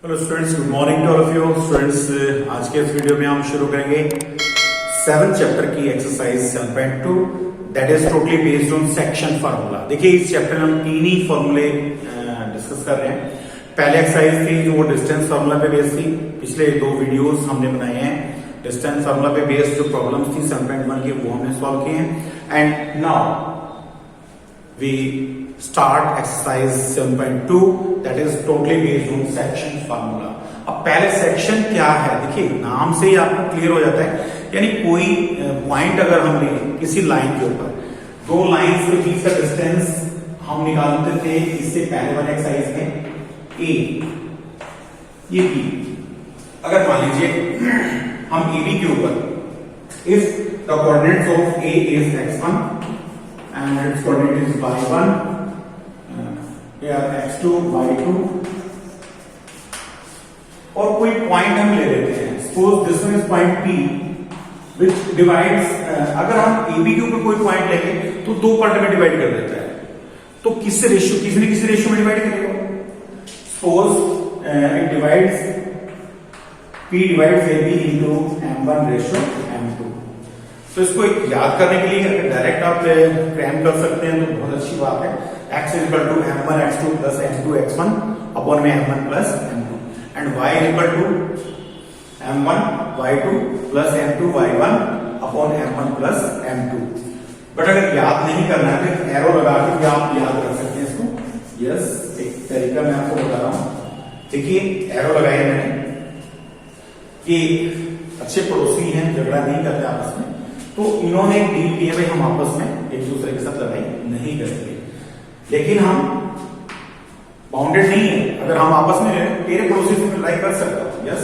Hello students, good morning to all of you students. आज के इस वीडियो में हम शुरू करेंगे 7th चैप्टर की exercise 7.2 that is totally based on section formula. देखिए, इस चैप्टर में हम तीन ही फॉर्मूले डिस्कस कर रहे हैं। पहले एक्सरसाइज थी जो वो डिस्टेंस फार्मूला पे बेस्ड थी। पिछले दो वीडियोस हमने बनाए हैं डिस्टेंस फार्मूला पे बेस्ड जो प्रॉब्लम्स थी 7.1 की, वो हमने सॉल्व किए हैं। And now we start exercise 7.2 that is totally based on section formula। अब पहले सेक्शन क्या है, देखिए नाम से ही आपको क्लियर हो जाता है। यानी कोई पॉइंट अगर हम लें किसी लाइन के ऊपर, दो लाइंस के बीच का डिस्टेंस हम निकालते थे इससे पहले वाले एक्सरसाइज में। ए ये बी, अगर मान लीजिए हम ए बी के ऊपर if the coordinates of A is x1 and its coordinate is y1, here x2 y2, और कोई पॉइंट हम ले लेते हैं। Suppose this one is point P which divides, अगर हम AB के ऊपर कोई पॉइंट लेंगे तो दो पार्ट में डिवाइड कर देता है। तो किससे रेशियो, किसी न किसी रेशियो में डिवाइड करेगा। Suppose it divides P divides AB into M1 ratio M2। तो इसको याद करने के लिए अगर डायरेक्ट आप क्रैम कर सकते हैं तो बहुत अच्छी बात है। x is equal to m1 x2 plus m2 x1 upon में m1 plus m2 and y is equal to m1 y2 plus m2 y1 upon m1 plus m2। But अगर याद नहीं करना है तो एरो लगा के भी आप याद कर सकते हैं इसको। यस, एक तरीका मैं आपको बता रहा हूं। देखिए, एरो लगाया मैंने कि अच्छे पड़ोसी हैं, झगड़ा नहीं करते आपस में, तो इन्होंने डील किया भाई हम आपस में एक दूसरे के साथ लड़ाई नहीं करेंगे। लेकिन हम बाउंडेड नहीं है, अगर हम आपस में तेरे पड़ोसी से लड़ाई कर सकते हो। Yes,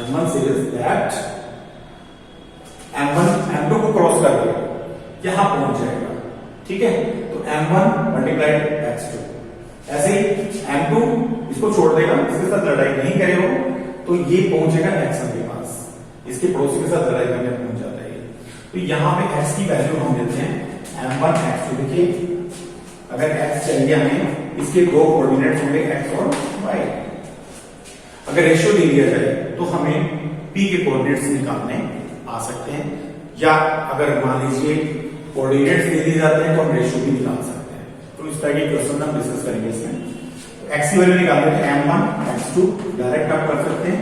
M1 says that M1 M2 को क्रॉस करके यहां पहुंच जाएगा, ठीक है। तो M1 मल्टीप्लाइड x2, ऐसे ही M2 इसको छोड़ देगा, इसके साथ लड़ाई नहीं करेगा तो ये पहुंचेगा x1 के पास, इसके पड़ोसी के साथ लड़ाई करने पहुंच जाता है। तो यहां पे x की वैल्यू हम देते हैं m1 x2। देखिए, अगर x चाहिए हमें, इसके दो कोऑर्डिनेट्स होंगे x और y। अगर रेशियो दे दिया जाए तो हमें p के कोऑर्डिनेट्स निकालने आ सकते हैं, या अगर मान लीजिए कोऑर्डिनेट्स दे दिए जाते हैं तो हम रेशियो भी निकाल सकते हैं। तो इस तरह के क्वेश्चन हम डिस्कस करेंगे इसमें। तो x की वैल्यू निकालने के m1 x2 डायरेक्ट आप कर सकते हैं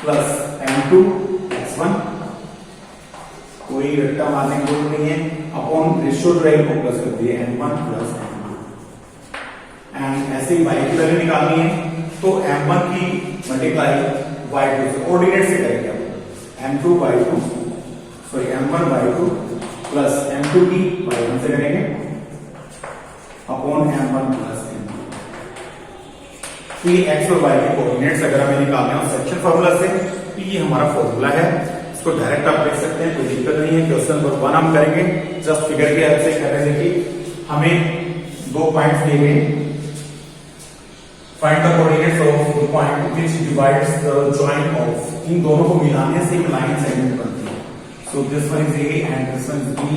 प्लस m2 x1, कोई रट्टा मारने की जरूरत नहीं है, अपॉन रेशियो ड्राइव को प्लस कर दिए m1 प्लस m2। एंड ऐसे ही y की वैल्यू निकालनी है तो m1 की मल्टीप्लाई y2 से, कोऑर्डिनेट से करेंगे m2 y2 sorry m1 y2 plus m2 की y1 से करेंगे अपॉन m1 प्लस m2। तो ये x और y के कोऑर्डिनेट्स अगर हमें निकालने हो सेक्शन फार्मूला से, तो ये हमारा फार्मूला है। इसको डायरेक्ट आप देख सकते हैं, कोई दिक्कत नहीं है। क्वेश्चन नंबर 1 हम करेंगे जस्ट फिगर की हेल्प से। कह रहे हैं कि हमें दो पॉइंट्स दिए गए, find the coordinates of the point which divides the joint of, इन दोनों को मिलाने से एक लाइन सेगमेंट बनती है। So this one is A and this one is B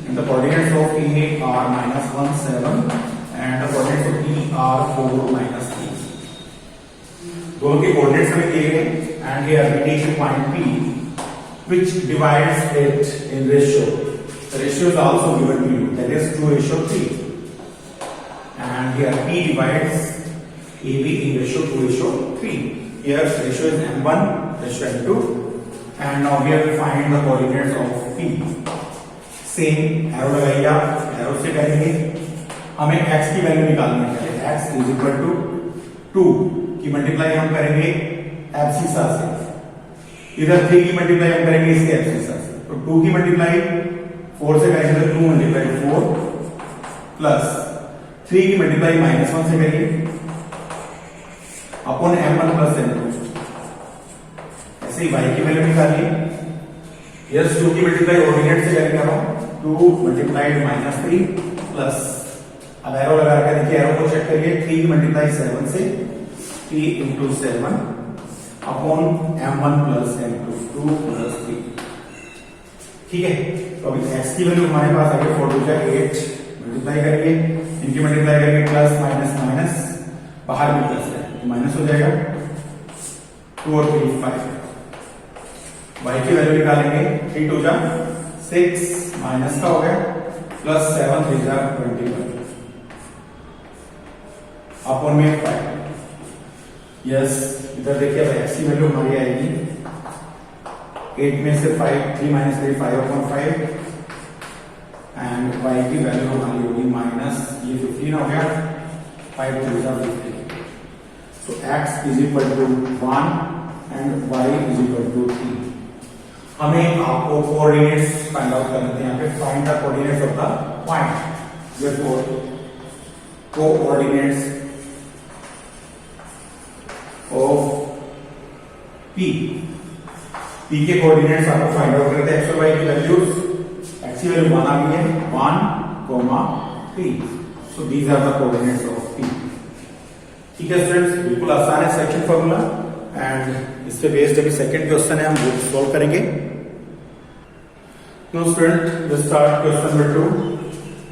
and the coordinates of A are -1 7 and the coordinates of B are 4 -3। दोनों के कोऑर्डिनेट्स हमें दिए गए and here we take the point P which divides it in ratio. The ratio is also given to you, that is 2:3. And here P divides AB in ratio 2:3. Here ratio is M1, ratio M2, and now here we find the coordinates of P. Same arrow लगाइए, arrow से करेंगे हमें x की वैल्यू निकालनी है। x is equal to 2 की multiply हम करेंगे एब्सिसा से, इधर 3 की मल्टीप्लाई हम करेंगे इसके एब्सिसा से। तो 2 की मल्टीप्लाई 4 से करेंगे तो 2 मल्टीप्लाई 4 प्लस 3 की मल्टीप्लाई -1 से करेंगे अपॉन m1 प्लस m2। ऐसे ही y की वैल्यू निकालिए। यस, 2 की मल्टीप्लाई ऑर्डिनेट से करेंगे हम 2 मल्टीप्लाइड -3 प्लस, अब एरो लगा कर देखिए, एरो को चेक करिए, 3 की मल्टीप्लाई 7 से 3 into 7 upon m1 plus m2 2 plus 3, ठीक है। तो अभी x की वैल्यू हमारे पास आ गई 4 2 8, मल्टीप्लाई करिए, इनकी मल्टीप्लाई करेंगे प्लस माइनस माइनस, बाहर भी प्लस है तो माइनस हो जाएगा 2 और 3 5। y की वैल्यू निकालेंगे 3 2 जा 6 माइनस का हो गया प्लस 7 3 जा 21 अपॉन में 5। यस इधर देखिए अब x की वैल्यू हमारी आएगी 8 में से 5 3 माइनस 3 5 अपॉन 5 एंड y की वैल्यू हमारी होगी माइनस ये 15 हो गया 5 3 जा 15। So x is equal to 1 and y is equal to 3। हमें आपको कोऑर्डिनेट्स फाइंड आउट करने हैं। यहाँ पे find the coordinates of the point. therefore coordinates of p के कोऑर्डिनेट्स आपको फाइंड आउट करते हैं। x और y की वैल्यूज x की वैल्यू 1 आ गई है 1, 3। So these are the coordinates of p। ठीक है स्टूडेंट्स, बिल्कुल आसान है सेक्शन फॉर्मूला एंड इस पे बेस्ड अभी सेकंड क्वेश्चन है, हम वो सॉल्व करेंगे। तो student let's start question number 2।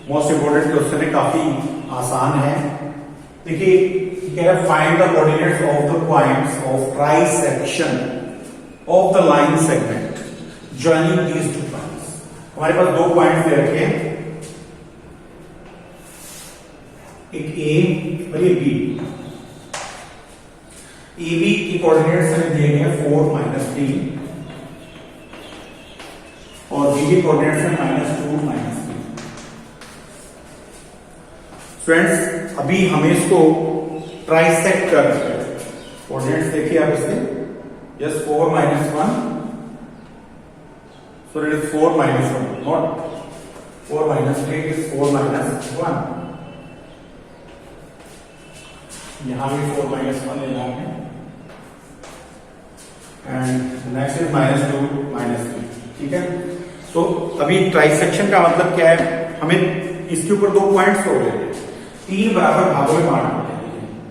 Most important question है, काफी आसान है। देखिए कह रहा है find the coordinates of the points of trisection of the line segment joining these two points. हमारे पास दो पॉइंट्स दे रखे हैं, एक ए और ये बी। AB की कोऑर्डिनेट्स हमें दिए गए 4 माइनस 3 और B की कोऑर्डिनेट्स हैं -2 -3। फ्रेंड्स अभी हमें इसको ट्राइसेक्ट करना है। कोऑर्डिनेट्स देखिए आप इसके, yes 4 -1 so it is 4 -1 not 4 -3 is 4 -1। यहां भी 4 -1 लेना है एंड नेक्स्ट इज -2 -3। ठीक है, तो अभी ट्राइसेक्शन का मतलब क्या है, हमें इसके ऊपर दो पॉइंट्स हो गए, 3 बराबर भागों में बांटना है।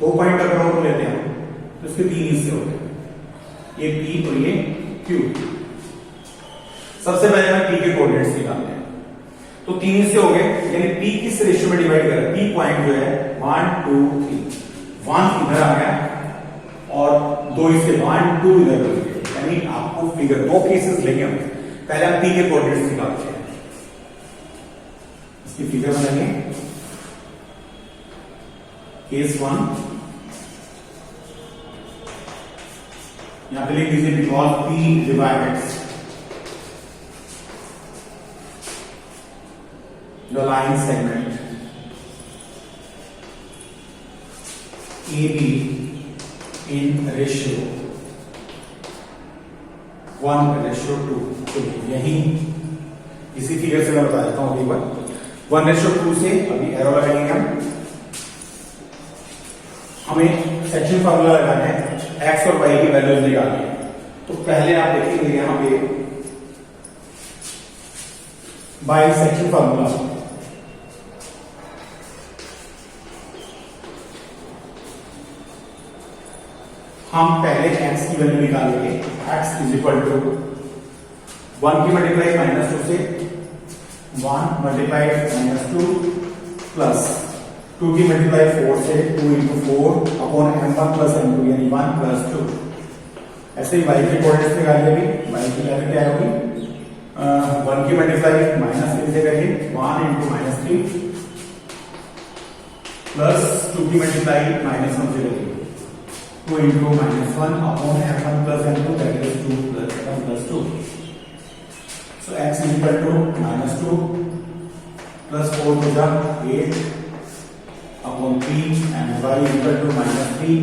दो पॉइंट अगर हम लेते हैं तो इसके 3 हिस्से होते हैं, ये P और ये Q। सबसे पहले हमें P के कोऑर्डिनेट्स निकालने हैं, तो 3 हिस्से हो गए, यानी P किस रेशियो में डिवाइड करें। P पॉइंट जो है 1 2 3, 1 इधर आ गया और 2 इसके 1 2 इधर, यानी आपको फिगर दो केसेस लेंगे हम। पहले हम P के कोऑर्डिनेट्स निकालते हैं, इसकी फिगर बनाएंगे। केस 1 यहां पे लिख दीजिए because P divides the line segment AB in ratio 1:2। तो यही इसी फिगर से मैं बता देता हूं अभी 1:2 से अभी एरो लगाएंगे हमें सेक्शन फार्मूला लगाना है, x और y की वैल्यूज निकालनी है। तो पहले आप देखेंगे यहां पे बाय सेक्शन फार्मूला हम पहले x की वैल्यू निकालेंगे। x इज इक्वल टू 1 की मल्टीप्लाई -2 से 1 मल्टीप्लाई -2 प्लस 2 की मल्टीप्लाई 4 से 2 into 4 upon m1 plus m2 यानी 1 प्लस 2। ऐसे ही y की कोऑर्डिनेट्स निकालिए। अभी y की वैल्यू क्या होगी, 1 की मल्टीप्लाई -3 से करिए 1 इंटू -3 प्लस 2 की मल्टीप्लाई -1 से करिए 2 into -1 upon m1 plus m2 that is 2 plus m plus 2. So x is equal to -2 plus 4 to the 8 upon 3 and y is equal to -3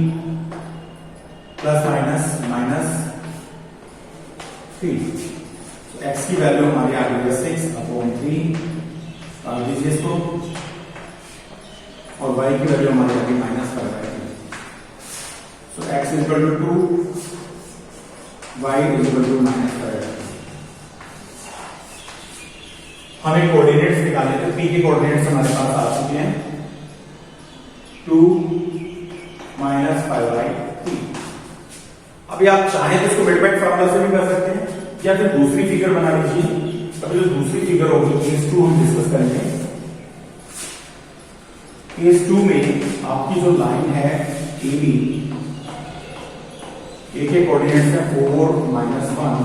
plus -3। So x की value हमारी आ गई है 6 upon 3 डाल दीजिए इसको और y की वैल्यू हमारी आ गई -5। So x is equal to 2, y is equal to -5। हमें कोऑर्डिनेट्स निकालने थे, P के कोऑर्डिनेट्स हमारे पास आ चुके हैं 2 - 5/3। अभी आप चाहें तो इसको मिडपॉइंट फार्मूला से भी कर सकते हैं या फिर दूसरी फिगर बना लीजिए। अभी जो दूसरी फिगर होगी केस 2 हम डिस्कस करेंगे। केस 2 में आपकी जो लाइन है AB ए के कोऑर्डिनेट्स है 4 -1,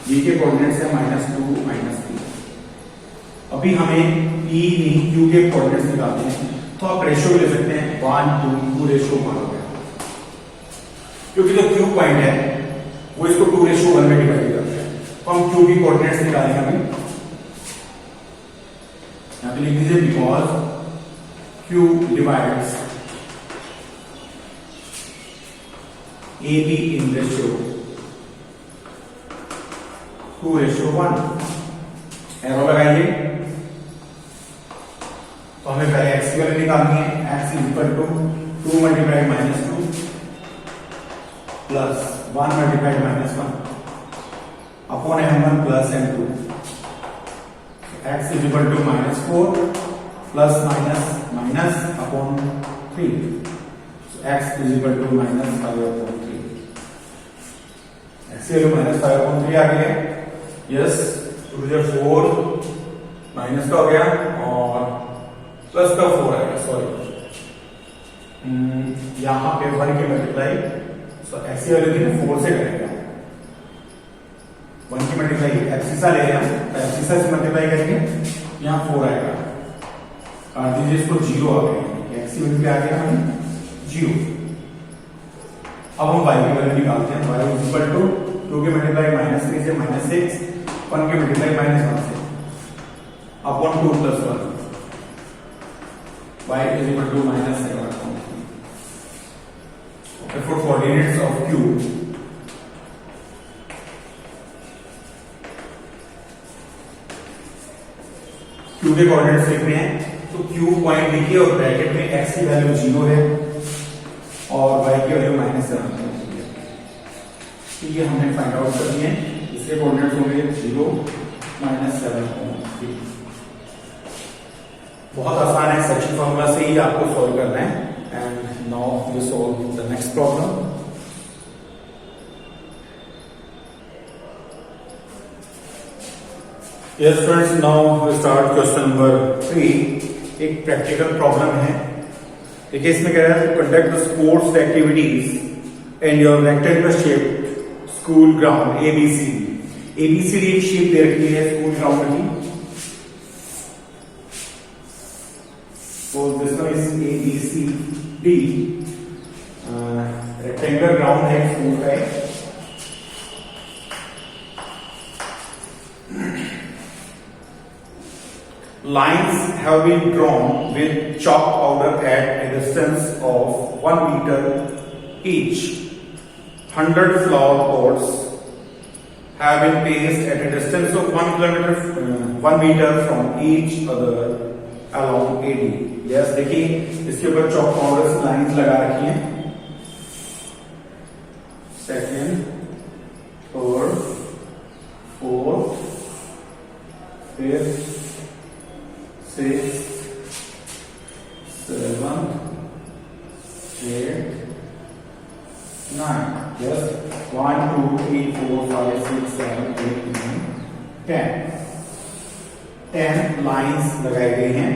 बी के कोऑर्डिनेट्स है -2 -3। अभी हमें पी नहीं क्यू के कोऑर्डिनेट्स निकालने हैं, तो आप रेशियो ले सकते हैं 1 2 2 रेशियो 1 हो गया, क्योंकि जो क्यू पॉइंट है वो इसको 2 रेशियो 1 में डिवाइड करते हैं। तो हम क्यू की कोऑर्डिनेट्स निकालेंगे अभी। यहां पे लिख दीजिए because Q divides A B in ratio 2:1। Arrow लगाइए, तो हमें पहले एक्स की वैल्यू निकालनी है। X is equal to 2 multiplied -2 plus 1 multiplied -1 upon m1 plus m2। X is equal to -4 plus minus upon 3। X is equal to -5/3। X की वैल्यू -5/3 आ गई है। यस, 2 4 माइनस का हो गया और प्लस का 4 आएगा। सॉरी, यहां पे 1 की मल्टीप्लाई, सो एक्स की वैल्यू थी 4 से करेंगे। 1 की मल्टीप्लाई एक्सिसा ले रहे हैं, तो एक्सिसा से मल्टीप्लाई करेंगे, यहां 4 आएगा। काट दीजिए इसको, 0 आ गया। एक्स की वैल्यू क्या आ गया हमें 0। अब हम y की वैल्यू निकालते हैं। y इज इक्वल टू 2 की मल्टीप्लाई -3 से -6, 1 की मल्टीप्लाई -1 से upon 2 plus 1। y is equal to -7/3। Okay, for coordinates of q, q के कोऑर्डिनेट्स लिखने हैं, तो q पॉइंट लिखिए और ब्रैकेट में x की वैल्यू 0 है और y की वैल्यू -7 है। ये हमने फाइंड आउट कर दिए। इसके कोऑर्डिनेट्स होंगे 0 -7/3। बहुत आसान है, सेक्शन फॉर्मूला से ही आपको सॉल्व करना है। And now we solve the next problem. Yes friends, now we start question number 3। एक प्रैक्टिकल प्रॉब्लम है। देखिए, इसमें कह रहा है conduct sports activities in your rectangular shape school ground ABCD। ABCD एक शेप दे रखी है स्कूल ग्राउंड की। So this one is ABCD, rectangular ground है स्कूल का। Lines have been drawn with chalk powder at a distance of 1 meter each. 100 flower pots have been placed at a distance of 1 meter from each other along AD। Yes, देखिए इसके ऊपर chalk powder से lines लगा रखी हैं। Second, third, fourth, fifth, sixth, seventh, eighth, 9। Yes, 1 2 3 4 5 6 7 8 9 10। 10 lines लगाई गई हैं।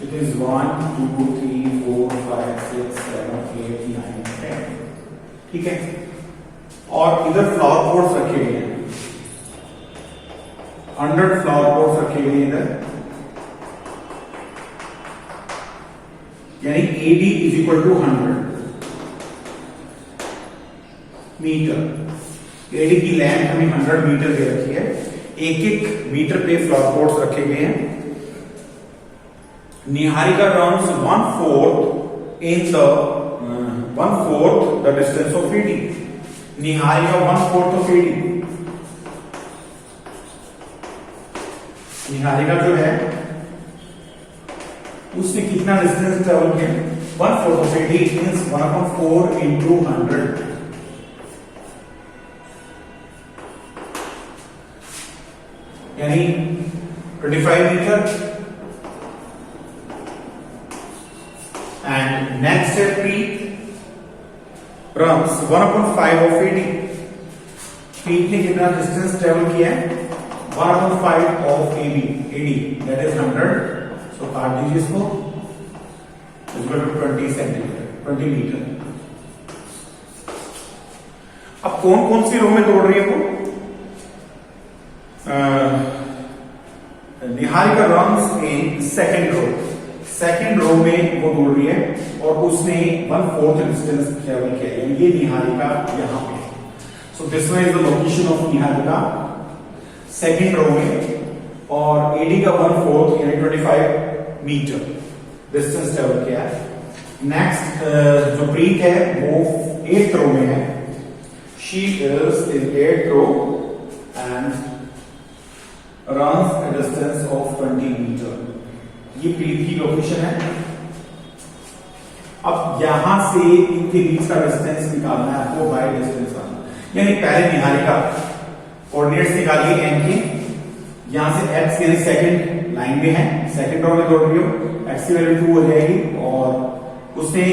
It is 1 2 3 4 5 6 7 8 9 10। ठीक है, और इधर फ्लावर पॉट्स रखे गए हैं। 100 फ्लावर पॉट्स रखे गए हैं इधर, यानी AD is equal to 100 metre. AD की लेंथ हमें 100 मीटर दे रखी है। एक मीटर पे फ्लावर पॉट्स रखे गए हैं। Niharika runs 1/4 in the 1/4 the distance of AD। Niharika 1/4 of AD। Niharika जो है उसने कितना डिस्टेंस ट्रेवल किया? 1/4 of AD means 1/4 into 100। यानी 25 मीटर। एंड नेक्स्ट है peak runs 1/5 of AD। Peak ने कितना डिस्टेंस ट्रेवल किया है? 1/5 of AD that is 100। सो काट दीजिए इसको, इक्वल टू 20 सेंटीमीटर, 20 मीटर। अब कौन कौन सी रो में दौड़ रही है वो? Niharika runs in second row. Second row में वो दौड़ रही है और उसने 1/4 डिस्टेंस ट्रेवल किया है। ये निहारिका यहां पे। So this one is the location of Niharika second row में, और एडी का 1/4 यानी 25 मीटर डिस्टेंस ट्रेवल किया है। नेक्स्ट जो प्रीत है वो 8th रो में है। She is in 8th row and runs a distance of 20 metre. ये प्रीत की लोकेशन है। अब यहां से इनके बीच का डिस्टेंस निकालना है आपको बाय डिस्टेंस वाला, यानी पहले निहारिका कोऑर्डिनेट्स निकालिए एम के। यहां से एक्स यानी सेकंड लाइन में है, सेकंड रो में दौड़ रही हो, एक्स की वैल्यू 2 हो जाएगी और उसने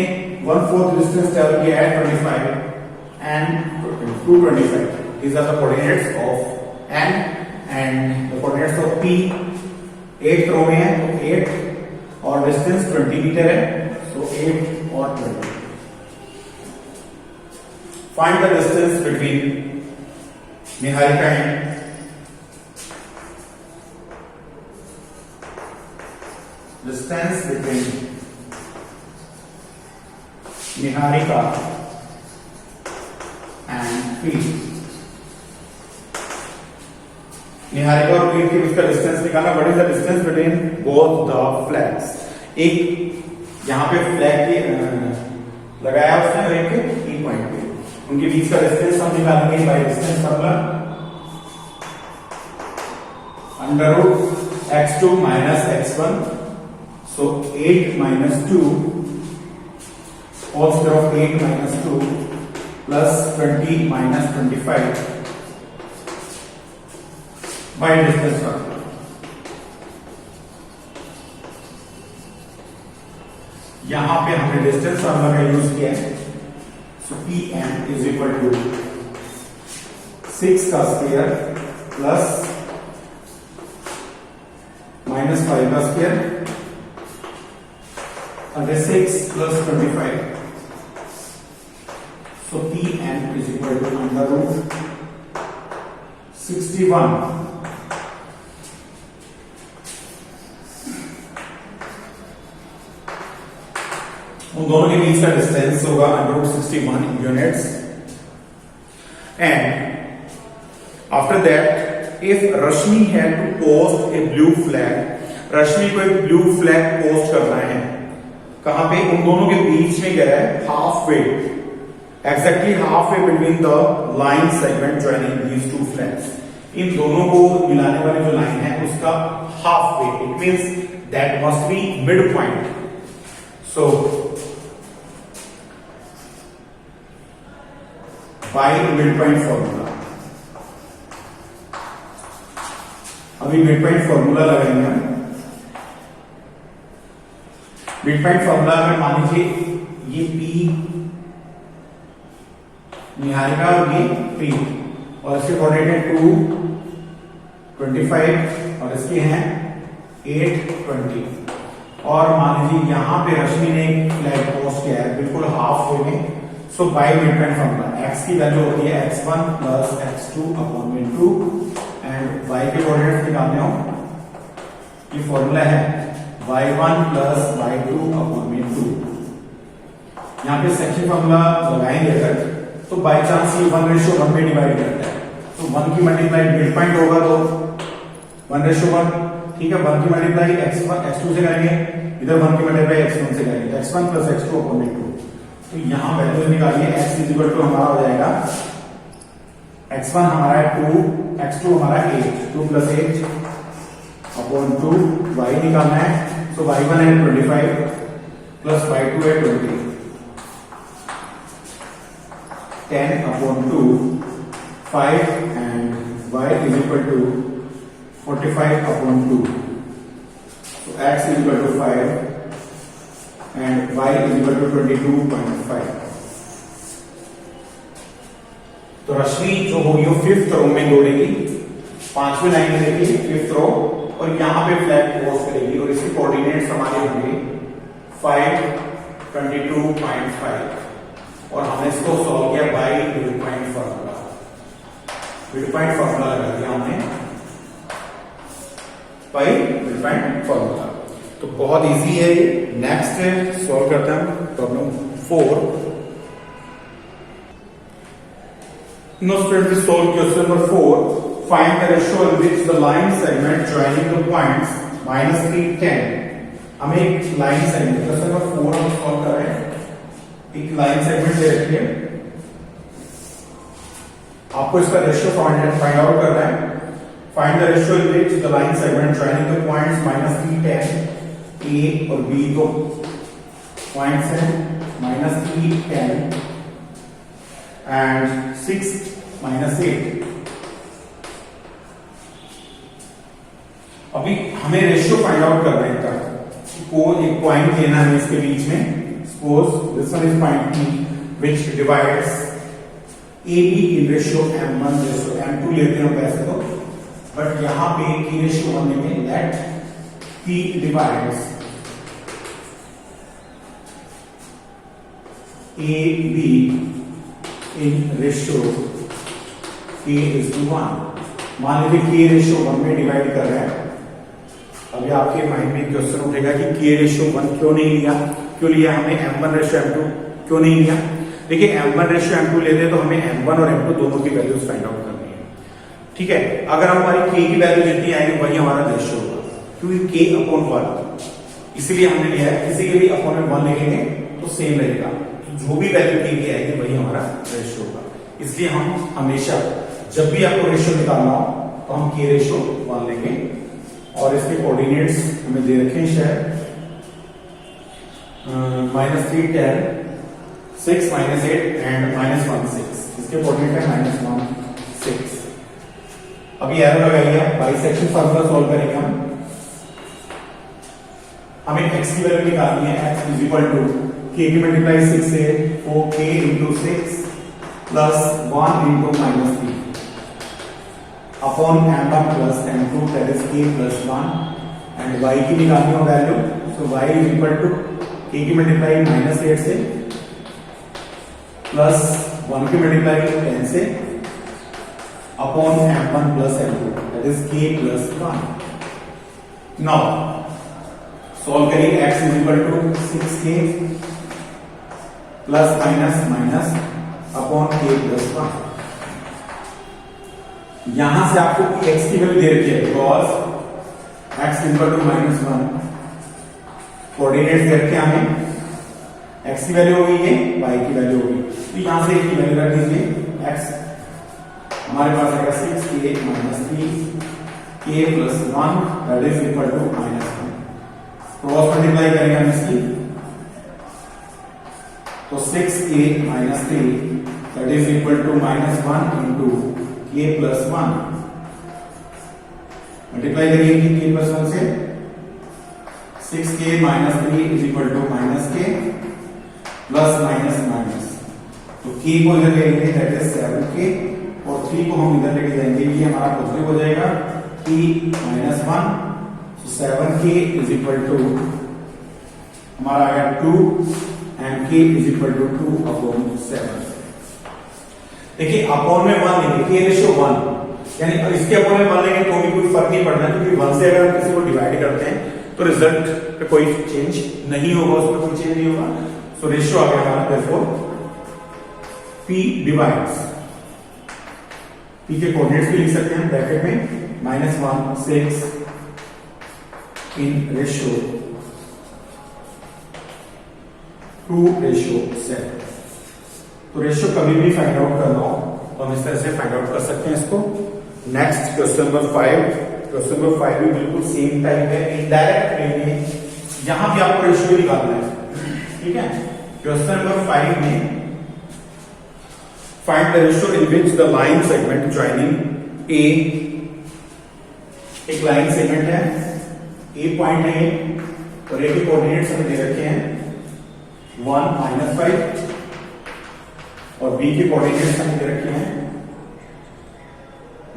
1/4 डिस्टेंस ट्रेवल किया है 25 and 225। These are the coordinates of N and the coordinates of P। 8th row में है तो 8 और डिस्टेंस 20 मीटर है, so 8 और 20। Find the distance between Niharika and distance between Niharika and Preet। Niharika और प्रीत के बीच का डिस्टेंस निकालना। What is the distance between both the flags? एक यहाँ पे फ्लैग के लगाया उसने और एक ई पॉइंट पे, उनके बीच का डिस्टेंस हम निकालेंगे by distance formula. √x2 - x1, so 8 - 2 whole square of 8 - 2 plus 20 - 25 by distance formula। यहां पे हमने डिस्टेंस फॉर्मूला का यूज किया है। So Pm is equal to 6 का स्क्वायर प्लस -5 का स्क्वायर, अगर 6 plus 25। So Pm is equal to √61 उन दोनों के बीच का डिस्टेंस होगा √61 units. And after that if Rashmi had to post a blue flag, Rashmi को एक ब्लू फ्लैग पोस्ट करना है, कहां पे? उन दोनों के बीच में कह रहा है half way, exactly half way between the line segment joining these two flags. इन दोनों को मिलाने वाली जो लाइन है उसका half way, it means that must be mid point. So by mid point formula, अभी मिड पॉइंट फॉर्मूला लगाएंगे हम। मिड पॉइंट फॉर्मूला में मान लीजिए ये P निहारिका और ये प्रीत, और इसके कोऑर्डिनेट 2, 25 और इसके हैं 8, 20। और मान लीजिए यहां पे रश्मि ने एक फ्लैग पोस्ट किया है बिल्कुल हाफ वे में। So by mid point formula x की वैल्यू होती है x1 plus x2 upon √2 and y के कोऑर्डिनेट्स निकालने हो, ये फॉर्मूला है y1 प्लस y2 अपॉन √2। यहाँ पे सेक्शन फॉर्मूला लगाएंगे अगर तो बाय चांस ये 1:1 में डिवाइड करता है, तो 1 की मल्टीप्लाई मिड पॉइंट होगा तो 1:1, ठीक है। 1 की मल्टीप्लाई x2 से करेंगे, इधर 1 की मल्टीप्लाई x1 से करेंगे, तो x1 प्लस x2 अपॉन √2। तो यहां वैल्यू निकालिए, x इज इक्वल टू हमारा हो जाएगा x1 हमारा है 2, x2 हमारा 8, 2 प्लस 8 अपॉन 2, y निकालना है। सो y1 है 25 प्लस y2 है 20, 10 upon 2, 5 and y is equal to 45 upon 2। So x is equal to 5 and y is equal to 22.5। तो रश्मि जो होगी वो 5th रो में दौड़ेगी, 5वीं लाइन में देखिए 5th रो, और यहां पे फ्लैग पोस्ट करेगी और इसके कोऑर्डिनेट्स हमारे होंगे 5, 22.5 और हमने इसको सॉल्व किया bye mid point formula. Mid point formula लगा दिया हमने बाय मिड पॉइंट फार्मूला। तो बहुत इजी है ये। नेक्स्ट है, सॉल्व करते हैं problem 4। No student, we solve question number 4। Find the ratio in which the line segment joining the points -3, 10। हमें एक लाइन सेगमेंट, क्वेश्चन नंबर 4 हम सॉल्व कर रहे हैं। एक लाइन सेगमेंट ले रखिए, आपको इसका रेशियो फाइंड आउट करना है। Find the ratio in which the line segment joining the points -3, 10। ए और बी दो पॉइंट्स हैं, -3, 10 एंड 6, -8। अभी हमें रेशियो फाइंड आउट करना है इसका। को एक पॉइंट लेना है इसके बीच में। Suppose this one is point P which divides AB in ratio M1 ratio M2 लेते हैं वैसे तो, बट यहां पे की रेशियो 1 में let P divides AB in ratio K:1। मान लीजिए K रेशियो 1 में डिवाइड कर रहे हैं। अभी आपके माइंड में क्वेश्चन उठेगा कि K रेशियो 1 क्यों नहीं लिया, क्यों लिया हमने M1 रेशियो M2 क्यों नहीं लिया। देखिए M1 रेशियो M2 लेते तो हमें M1 और M2 दोनों की वैल्यूज फाइंड आउट करनी है। ठीक है, अगर हमारी K की वैल्यू जितनी आएगी वही हमारा रेशियो होगा, क्योंकि K/1 इसीलिए हमने लिया है। किसी के भी अपॉन में 1 लेंगे तो सेम रहेगा, तो जो भी वैल्यू K की आएगी वही हमारा रेशियो होगा। इसलिए हम हमेशा जब भी आपको रेशियो निकालना हो तो हम K रेशियो 1 लेंगे। और इसके कोऑर्डिनेट्स हमें दे रखे हैं शायद -3, 10, 6, -8 एंड -1, 6। इसके कोऑर्डिनेट है -1, 6। अभी एरो लगाइए, बाइसेक्शन फार्मूला सॉल्व करेंगे हम। हमें x की वैल्यू निकालनी है। x is equal to k की मल्टीप्लाई 6 से 4k into 6 plus 1 into -3 upon m1 plus m2 that is k plus 1 and y की निकालनी है value. So y is equal to k की मल्टीप्लाई -8 से प्लस 1 की मल्टीप्लाई 10 से upon m1 plus m2 that is k plus 1। Now solve करिए। x is equal to 6k plus minus upon k plus 1। यहां से आपको x की value दे रखी है, because x is equal to -1। Coordinates दे रखे हमें, x की वैल्यू होगी ये, y की वैल्यू होगी, तो यहां से एक की वैल्यू रख दीजिए। x हमारे पास आएगा 6k - 3k plus 1 that is equal to -1। Cross multiply करेंगे हम इसकी, तो 6k - 3 that is equal to -1 into k plus 1। Multiply करिए k प्लस 1 से, 6k - 3 is equal to -k plus minus, तो k को इधर ले लेंगे दैट इज 7k और 3 को हम इधर लेके जाएंगे, ये हमारा पॉजिटिव हो जाएगा k - 1। 7k is equal to हमारा आया 2 and k is equal to 2 upon 7। देखिए अपॉन में 1 लेंगे, k रेशियो 1 यानी इसके अपॉन में 1 लेंगे तो भी कोई फर्क नहीं पड़ना, क्योंकि 1 से अगर हम किसी को डिवाइड करते हैं तो रिजल्ट पे कोई चेंज नहीं होगा, उसमें कोई चेंज नहीं होगा। सो रेशियो आ गया हमारा, देयरफॉर p डिवाइड्स, p के कोऑर्डिनेट्स भी लिख सकते हैं ब्रैकेट में -1, 6 इन रेशियो 2:7। तो रेशियो कभी भी फाइंड आउट करना हो तो हम इस तरह से फाइंड आउट कर सकते हैं इसको। Next question number 5। Question number 5 भी बिल्कुल सेम टाइप है, इनडायरेक्ट वे में यहां भी आपको रेशियो निकालना है। ठीक है, क्वेश्चन नंबर 5 में find the ratio in which the line segment joining A, एक लाइन सेगमेंट है, ए पॉइंट है और ए के कोऑर्डिनेट्स हमें दे रखे हैं 1, -5 और बी के कोऑर्डिनेट्स हमें दे रखे हैं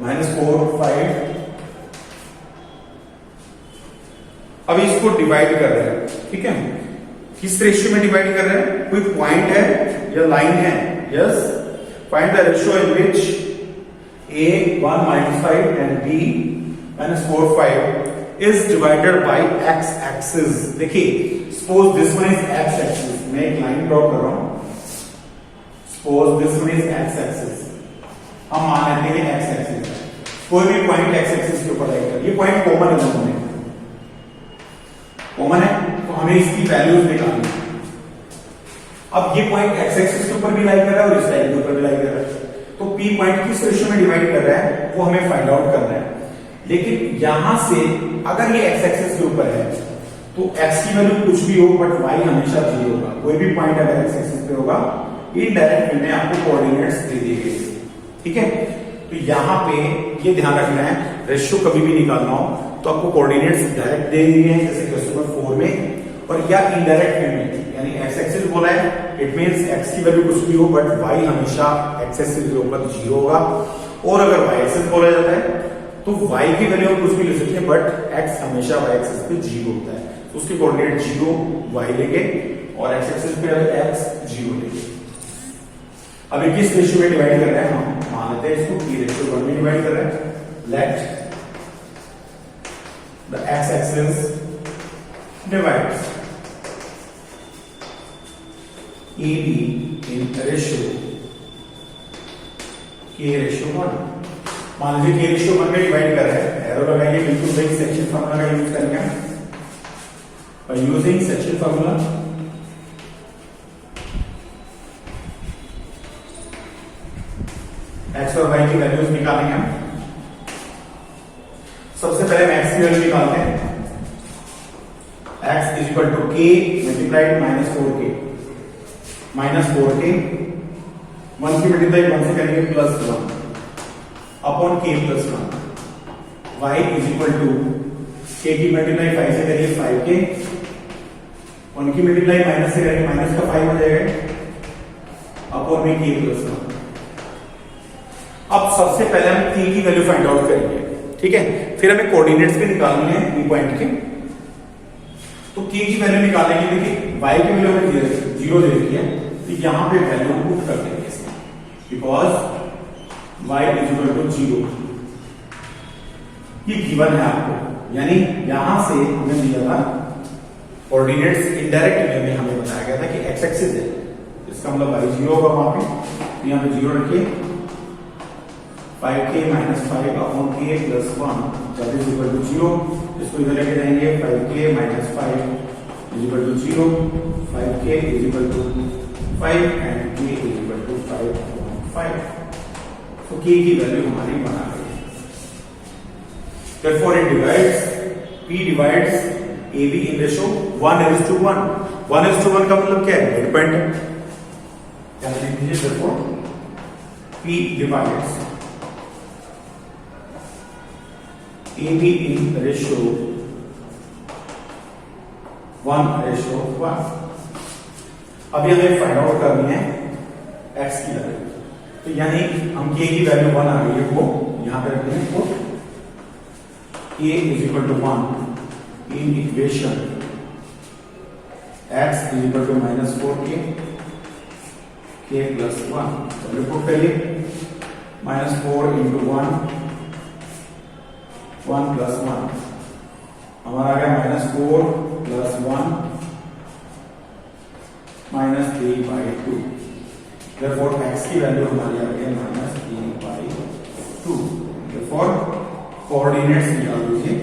-4, 5। अभी इसको डिवाइड कर रहे हैं, ठीक है, किस रेशियो में डिवाइड कर रहे हैं? कोई पॉइंट है या लाइन है? Yes, find the ratio in which a 1 minus 5 and b minus 4 5 is divided by x axis. देखिए, suppose this one is x axis, मैं एक लाइन ड्रॉ कर रहा हूं, suppose this one is x axis, हम मान लेते हैं x axis, कोई भी पॉइंट x axis के ऊपर लाइक कर, ये पॉइंट कॉमन है दोनों में, कॉमन है, तो हमें इसकी वैल्यूज निकालनी है। अब ये पॉइंट x एक्सिस के ऊपर भी लाई कर रहा है और इस लाइन के ऊपर भी लाई कर रहा है, तो p पॉइंट किस रेशियो में डिवाइड कर रहा है वो हमें फाइंड आउट करना है। लेकिन यहां से अगर ये x एक्सिस के ऊपर है तो x की वैल्यू कुछ भी हो बट y हमेशा 0 होगा। कोई भी पॉइंट अगर x एक्सिस पे होगा, इनडायरेक्ट वे में आपको कोऑर्डिनेट्स दे दिए गए, ठीक है। तो यहां पे ये ध्यान रखना है, रेशियो कभी भी निकालना हो तो आपको कोऑर्डिनेट्स डायरेक्ट दे दिए हैं जैसे क्वेश्चन नंबर 4 में, और या इनडायरेक्ट वे में, यानी x एक्सिस बोला है, इट मींस x की वैल्यू कुछ भी हो बट y हमेशा x एक्सिस के ऊपर 0 होगा। और अगर y एक्सिस बोला जाता है तो y की वैल्यू कुछ भी ले सकते हैं बट x हमेशा y एक्सिस पे 0 होता है, तो उसके कोऑर्डिनेट 0 y लेंगे और x एक्सिस पे x 0 लेंगे। अभी किस रेशियो में डिवाइड कर रहे हैं? हम मान लेते हैं इसको p रेशियो 1 में डिवाइड कर रहे हैं। Let the x axis divides AB in ratio K ratio 1। मान लीजिए K ratio 1 में डिवाइड कर रहे हैं, एरो लगाइए, बिल्कुल सही सेक्शन फार्मूला का यूज करेंगे और यूजिंग सेक्शन फार्मूला x और y की वैल्यूज निकालेंगे हम। सबसे पहले हम x की वैल्यू निकालते हैं, x is equal to k multiplied minus 4k, minus 4k, 1 की मल्टीप्लाई 1 से करेंगे plus 1 upon k plus 1, y is equal to k की मल्टीप्लाई 5 से करिए 5k, 1 की मल्टीप्लाई माइनस से करेंगे माइनस का 5 हो जाएगा अपॉन में k प्लस 1। अब सबसे पहले हम k की वैल्यू फाइंड आउट करेंगे, ठीक है, फिर हमें कोऑर्डिनेट्स भी निकालने हैं b पॉइंट के, तो k की वैल्यू निकालेंगे। देखिए y की वैल्यू हमें 0 दे रखी है, तो यहां पे वैल्यू पुट कर देंगे इसमें, because y is equal to 0, ये गिवन है आपको, यानी यहां से हमें दिया था कोऑर्डिनेट्स इनडायरेक्ट वे में हमें बताया गया था कि x एक्सिस है, इसका मतलब y 0 होगा वहां पे, यहां पे 0 रखिए, 5k minus 5 upon k plus 1 that is equal to 0, इसको इधर लेके जाएंगे, 5k minus 5 is equal to 0, 5k is equal to 5 and k is equal to 5, तो k की वैल्यू हमारी 1 आ गई है। Therefore it divides, p divides ab in ratio 1:1, 1:1 का मतलब क्या है? मिड पॉइंट है, क्या लिख दीजिए, therefore p divides AB in ratio 1:1। अब ये हमें फाइंड आउट करनी है x की वैल्यू, तो यानी हम k की वैल्यू 1 आ गई है वो यहां पे रखते हैं, तो k is equal to 1 in equation x is equal to minus 4k, k plus 1, value put करिए, minus 4 into 1 प्लस 1 हमारा आ गया minus 4 plus 1 minus 3/2, therefore x की वैल्यू हमारी आ गई माइनस 3/2। therefore कोऑर्डिनेट्स निकाल दीजिए,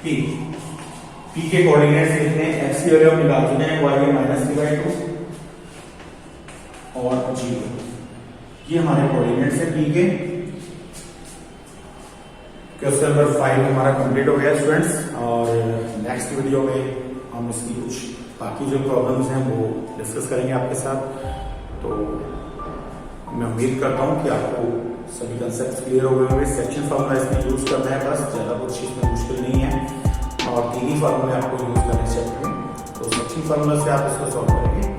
p के कोऑर्डिनेट्स लिखते हैं, x की वैल्यू हम निकाल चुके हैं, y है माइनस 3/2 और 0, ये हमारे कोऑर्डिनेट्स है p के। क्वेश्चन नंबर 5 हमारा कंप्लीट हो गया स्टूडेंट्स, और नेक्स्ट वीडियो में हम इसकी कुछ बाकी जो प्रॉब्लम्स हैं वो डिस्कस करेंगे आपके साथ। तो मैं उम्मीद करता हूँ कि आपको सभी कंसेप्ट क्लियर हो गए होंगे। सेक्शन फार्मूला इसमें यूज करना है, बस ज़्यादा कुछ इसमें मुश्किल नहीं है, और तीन ही फार्मूले आपको यूज करने चाहिए, तो सेक्शन फार्मूला से आप इसको सॉल्व करेंगे।